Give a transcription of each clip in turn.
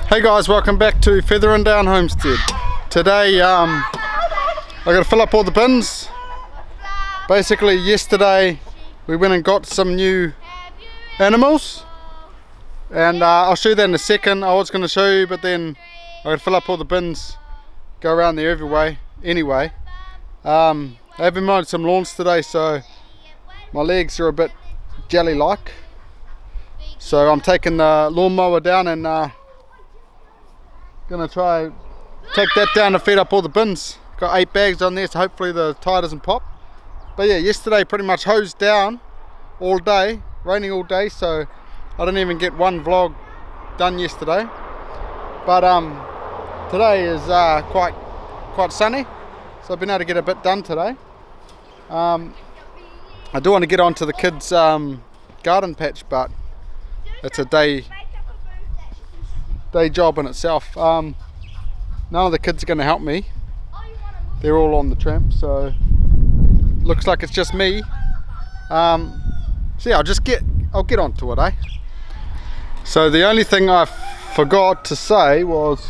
Hey guys, welcome back to Feather and Down Homestead. Today I got to fill up all the bins. Basically yesterday we went and got some new animals and I'll show you that in a second. I was going to show you, but then I got to fill up all the bins, go around there anyway. I have been mowing some lawns today, so my legs are a bit jelly like, so I'm taking the lawnmower down and gonna try take that down to feed up all the bins. Got 8 bags on there, so hopefully the tire doesn't pop. But yeah, yesterday pretty much hosed down all day, raining all day, so I didn't even get one vlog done yesterday. But today is quite sunny, so I've been able to get a bit done today. I do want to get onto the kids' garden patch, but it's a day job in itself. None of the kids are going to help me. They're all on the tramp, so looks like it's just me. So yeah, I'll get onto it, eh? So the only thing I forgot to say was,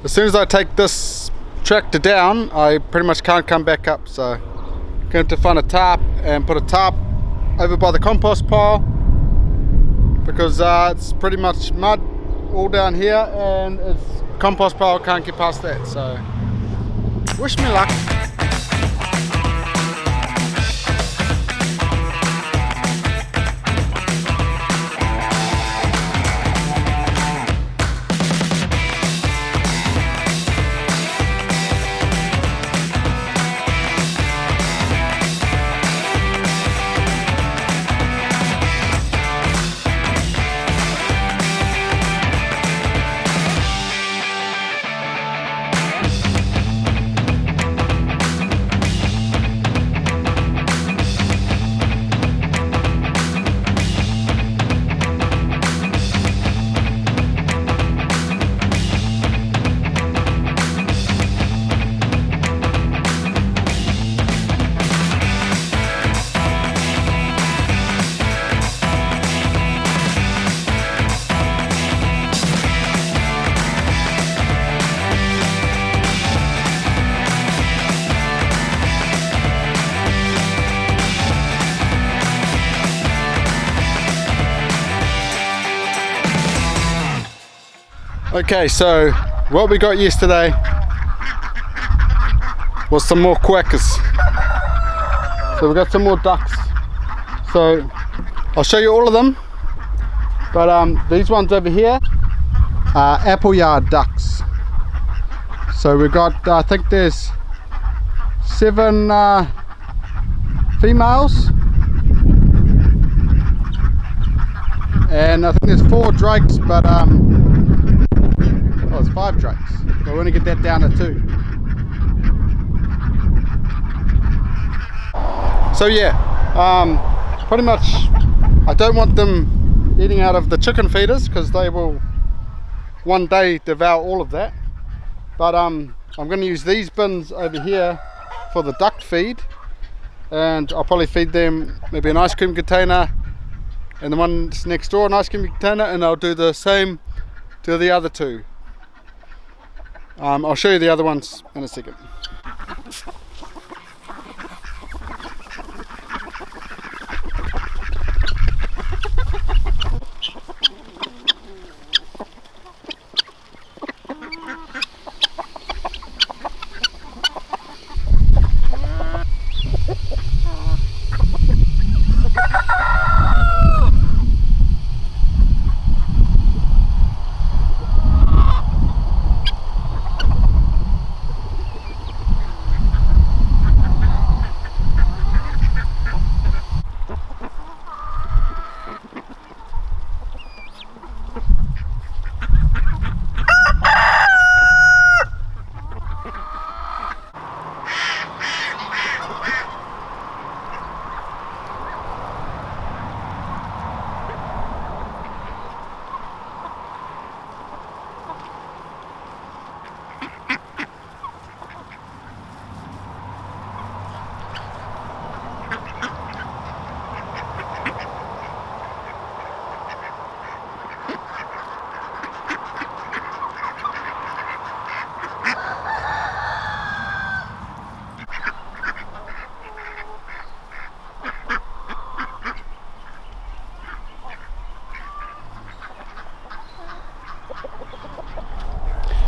as soon as I take this tractor down, I pretty much can't come back up. So I'm going to find a tarp and put a tarp over by the compost pile, because it's pretty much mud all down here and it's compost pile, can't get past that, so wish me luck. Okay, so what we got yesterday was some more quackers. So we got some more ducks. So I'll show you all of them. But these ones over here are Appleyard ducks. So we got, I think there's 7 females. And I think there's 4 drakes, but it's 5 drakes. So we're going to get that down to 2. So yeah, pretty much I don't want them eating out of the chicken feeders, because they will one day devour all of that. But I'm going to use these bins over here for the duck feed, and I'll probably feed them maybe an ice cream container, and the ones next door an ice cream container, and I'll do the same to the other 2. I'll show you the other ones in a second.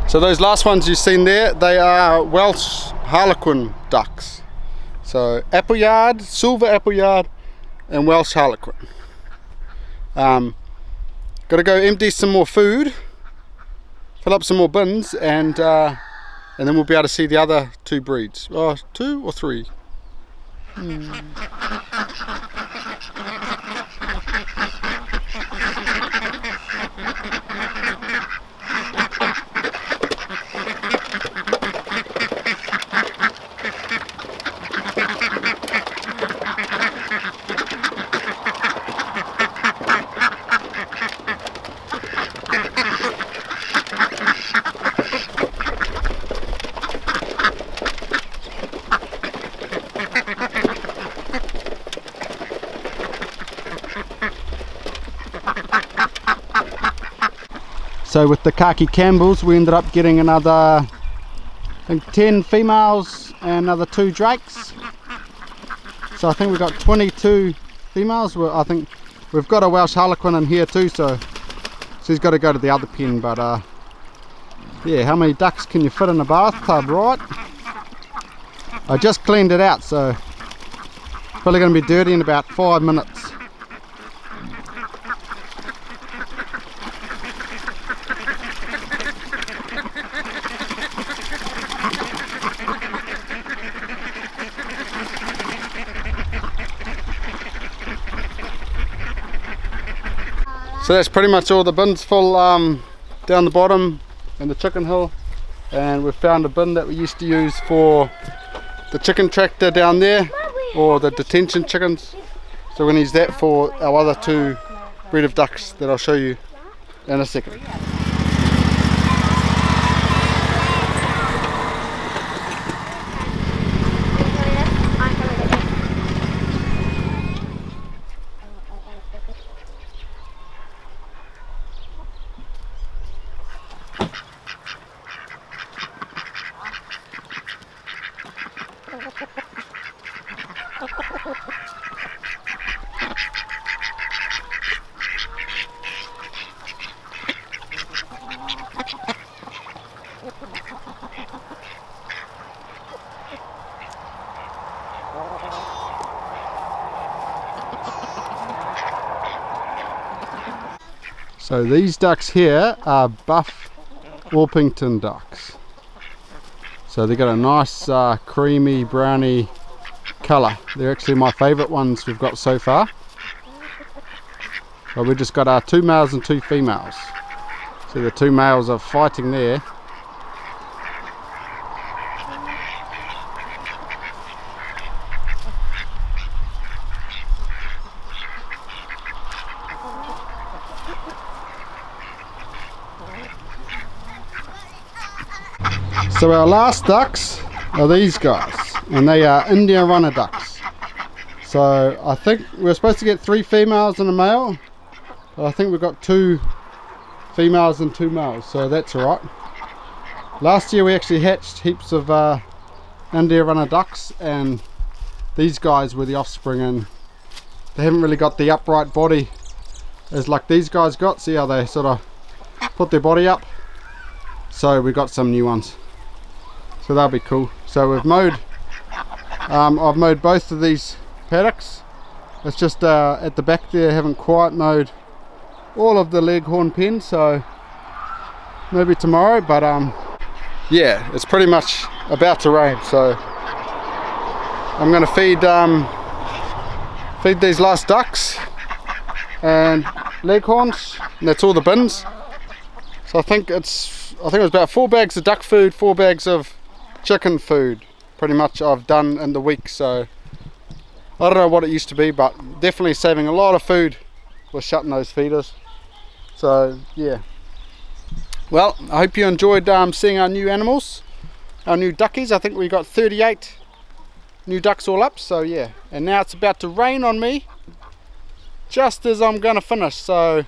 So those last ones you've seen there, they are Welsh Harlequin ducks. So Appleyard, Silver Appleyard and Welsh Harlequin. Got to go empty some more food, fill up some more bins, and then we'll be able to see the other two breeds. Oh, 2 or 3? So with the khaki Campbells we ended up getting another, I think 10 females and another 2 drakes. So I think we've got 22 females. Well, I think we've got a Welsh Harlequin in here too, so he's got to go to the other pen. But yeah, how many ducks can you fit in a bathtub, right? I just cleaned it out, so probably going to be dirty in about 5 minutes. So that's pretty much all the bins full down the bottom in the chicken hill, and we've found a bin that we used to use for the chicken tractor down there, or the detention chickens. So we're going to use that for our other 2 breed of ducks that I'll show you in a second. So these ducks here are Buff Orpington ducks. So they've got a nice creamy browny colour. They're actually my favourite ones we've got so far. But we've just got 2 males and 2 females. So the 2 males are fighting there. So our last ducks are these guys, and they are Indian runner ducks. So I think we're supposed to get 3 females and a male, but I think we've got 2 females and 2 males, so that's alright. Last year we actually hatched heaps of India runner ducks, and these guys were the offspring, and they haven't really got the upright body as like these guys got. See how they sort of put their body up? So we got some new ones. So that'll be cool. So we've mowed, I've mowed both of these paddocks. It's just at the back there, haven't quite mowed all of the leghorn pen, so maybe tomorrow. But yeah, it's pretty much about to rain, so I'm going to feed these last ducks and leghorns, and that's all the bins. So I think it was about 4 bags of duck food, 4 bags of chicken food pretty much I've done in the week. So I don't know what it used to be, but definitely saving a lot of food with shutting those feeders. So yeah, well, I hope you enjoyed seeing our new animals, our new duckies. I think we got 38 new ducks all up. So yeah, and now it's about to rain on me just as I'm gonna finish, so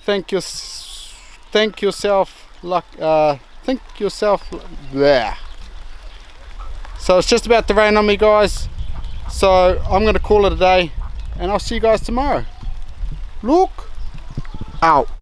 think yourself there. So it's just about to rain on me, guys, so I'm going to call it a day, and I'll see you guys tomorrow. Look out.